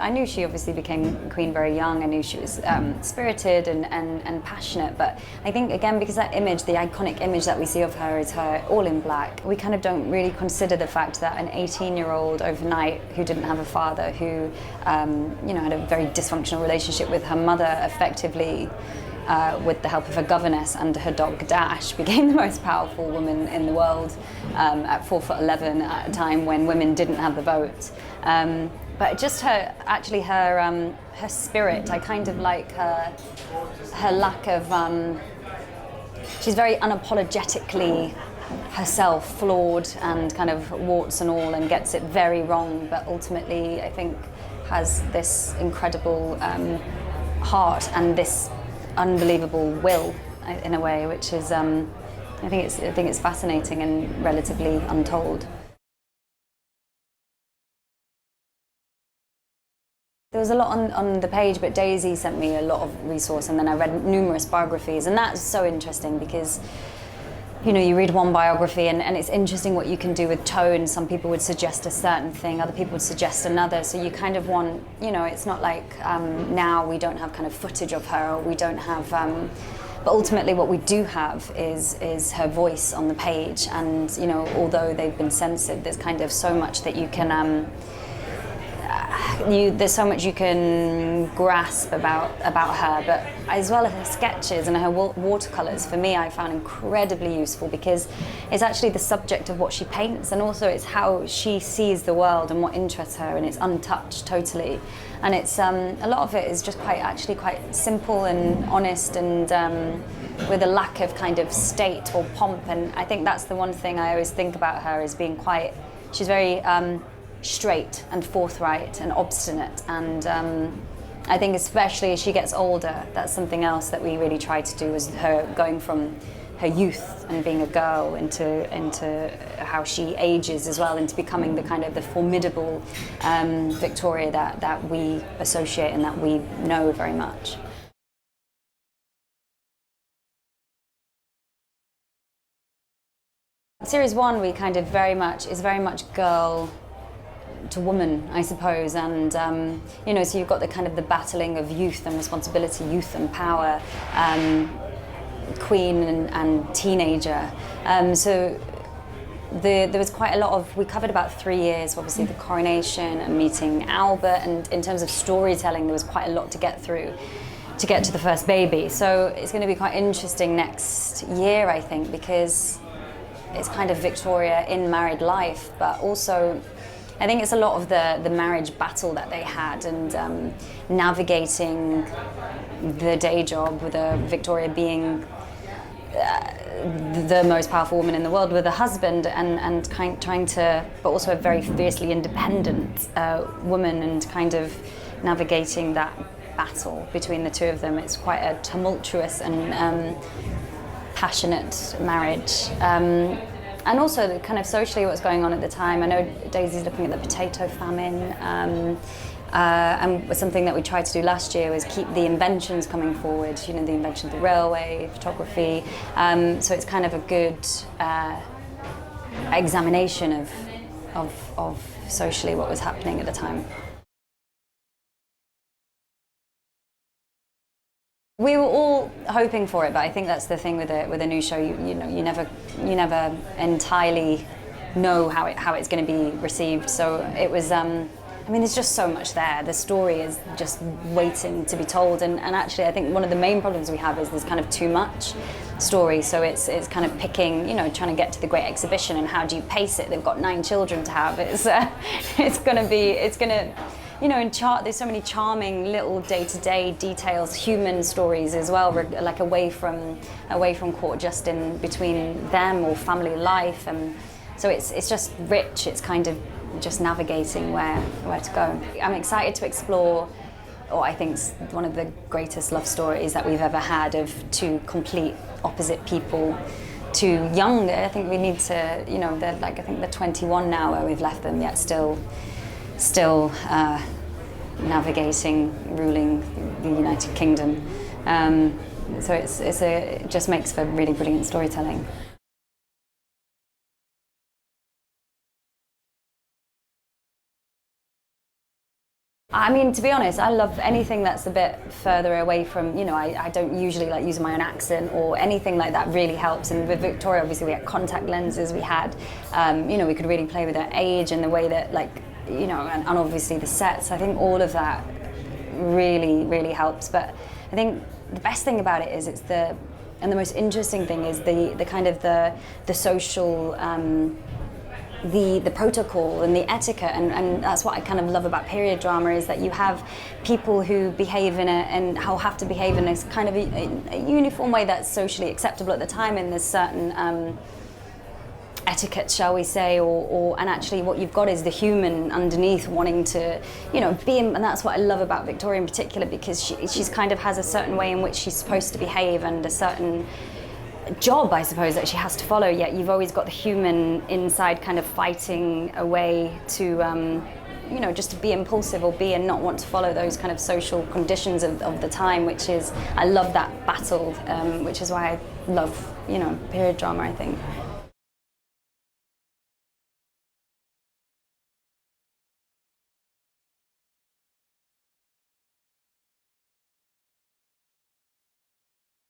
I knew she obviously became queen very young. I knew she was spirited and passionate, but I think, again, because that image, the iconic image that we see of her is her all in black, we kind of don't really consider the fact that an 18-year-old overnight who didn't have a father, who had a very dysfunctional relationship with her mother, effectively, with the help of her governess and her dog Dash, became the most powerful woman in the world at 4'11" at a time when women didn't have the vote. But just her spirit, I kind of like her lack of, she's very unapologetically herself, flawed and kind of warts and all, and gets it very wrong, but ultimately I think has this incredible heart and this unbelievable will, in a way, which is, I think it's fascinating and relatively untold. There was a lot on the page, but Daisy sent me a lot of resource, and then I read numerous biographies, and that's so interesting because, you read one biography and it's interesting what you can do with tone. Some people would suggest a certain thing, other people would suggest another, so you kind of want, it's not like now we don't have kind of footage of her, or we don't have, but ultimately what we do have is her voice on the page, and although they've been censored, there's kind of so much that you can, there's so much you can grasp about her, but as well as her sketches and her watercolours, for me, I found incredibly useful, because it's actually the subject of what she paints, and also it's how she sees the world and what interests her, and it's untouched totally. And it's a lot of it is just quite simple and honest, and with a lack of kind of state or pomp. And I think that's the one thing I always think about her, as being she's very straight and forthright and obstinate, and I think especially as she gets older, that's something else that we really try to do, is her going from her youth and being a girl into how she ages as well, into becoming the kind of the formidable Victoria that we associate and that we know very much. Series 1 is very much girl to woman, I suppose, and so you've got the kind of the battling of youth and responsibility, youth and power, queen and teenager. So there was quite a lot of, we covered about 3 years, obviously the coronation and meeting Albert, and in terms of storytelling there was quite a lot to get through to get to the first baby. So it's going to be quite interesting next year, I think, because it's kind of Victoria in married life, but also I think it's a lot of the marriage battle that they had, and navigating the day job, with Victoria being the most powerful woman in the world with a husband, and trying to, but also a very fiercely independent woman, and kind of navigating that battle between the two of them. It's quite a tumultuous and passionate marriage. And also kind of socially what's going on at the time. I know Daisy's looking at the potato famine, and something that we tried to do last year was keep the inventions coming forward, the invention of the railway, photography. So it's kind of a good examination of socially what was happening at the time. We were all hoping for it, but I think that's the thing with a new show. You never entirely know how it's going to be received. So it was. There's just so much there. The story is just waiting to be told, and actually, I think one of the main problems we have is there's kind of too much story. So it's kind of picking, trying to get to the great exhibition, and how do you pace it? They've got 9 children to have. It's going to. There's so many charming little day-to-day details, human stories as well, like away from court, just in between them, or family life, and so it's just rich. It's kind of just navigating where to go. I'm excited to explore, or I think one of the greatest love stories that we've ever had, of two complete opposite people, two young. I think we need to, they're I think they're 21 now, where we've left them, yet still navigating, ruling the United Kingdom. So it just makes for really brilliant storytelling. I mean, to be honest, I love anything that's a bit further away from, you know, I don't usually like using my own accent or anything like that really helps. And with Victoria, obviously we had contact lenses, we had, you know, we could really play with her age and the way that, like, you know, and obviously the sets. I think all of that really, really helps. But I think the best thing about it is and the most interesting thing is the kind of the social, the protocol and the etiquette, and that's what I kind of love about period drama, is that you have people who behave and how have to behave in this kind of a uniform way that's socially acceptable at the time, and there's certain etiquette, shall we say, and actually what you've got is the human underneath wanting to, you know, be in, and that's what I love about Victoria in particular, because she's kind of has a certain way in which she's supposed to behave and a certain job, I suppose, that she has to follow, yet you've always got the human inside kind of fighting a way to, you know, just to be impulsive or be and not want to follow those kind of social conditions of the time, which is, I love that battle, which is why I love, you know, period drama, I think.